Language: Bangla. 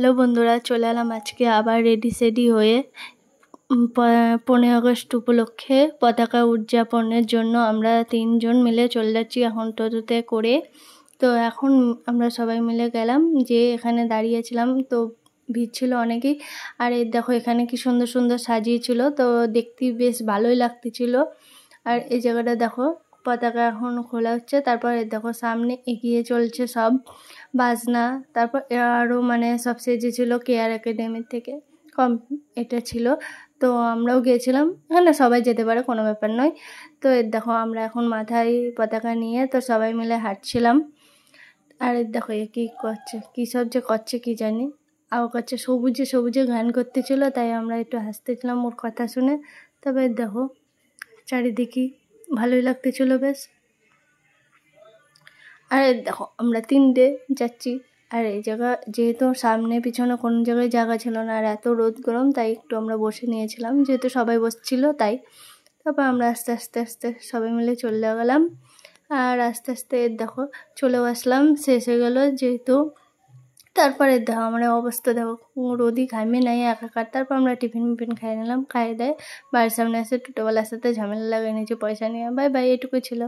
হ্যালো বন্ধুরা, চলে এলাম আজকে আবার রেডি সেডি হয়ে 15 আগস্ট উপলক্ষে পতাকা উদযাপনের জন্য আমরা 3জন মিলে চলে যাচ্ছি এখন টোটোতে করে। তো এখন আমরা সবাই মিলে গেলাম, যে এখানে দাঁড়িয়েছিলাম, তো ভিড় ছিল অনেকেই। আর এই দেখো এখানে কি সুন্দর সুন্দর সাজিয়েছিল, তো দেখতে বেশ ভালোই লাগতেছিল। আর এই জায়গাটা দেখো, পতাকা এখন খোলা হচ্ছে। তারপর দেখো সামনে এগিয়ে চলছে সব বাজনা। তারপর আরও মানে সব সেজেছিল কেয়ার একাডেমির থেকে কম এটা ছিল। তো আমরাও গিয়েছিলাম, এখানে সবাই যেতে পারে, কোনো ব্যাপার নয়। তো দেখো আমরা এখন মাথায় পতাকা নিয়ে তো সবাই মিলে হাঁটছিলাম। আর দেখো এ কী করছে, কী সব যে করছে কী জানি, আবার করছে সবুজে সবুজে গান করতেছিল, তাই আমরা একটু হাসতেছিলাম ওর কথা শুনে। তবে দেখো চারিদিকে ভালোই লাগতেছিল বেশ। আর দেখো আমরা 3টে যাচ্ছি। আর এই জায়গা যেহেতু সামনে পিছনে কোনো জায়গায় জায়গা ছিল না, আর এত রোদ গরম, তাই একটু আমরা বসে নিয়েছিলাম, যেহেতু সবাই বসছিল তাই। তারপর আমরা আস্তে আস্তে আস্তে সবাই মিলে চলে গেলাম। আর আস্তে আস্তে দেখো চলেও আসলাম, শেষ হয়ে গেলো যেহেতু। তারপরে দেখো আমার অবস্থা দেখো, রোদই ঘামে নাই একাকার। তারপর আমরা টিফিন খাই নিলাম, খাইয়ে দেয় বাড়ির সামনে এসে টোটোওয়ালার সাথে ঝামেলা লাগিয়ে নিয়েছি পয়সা নিয়ে। বাই বাই, এটুকু ছিল।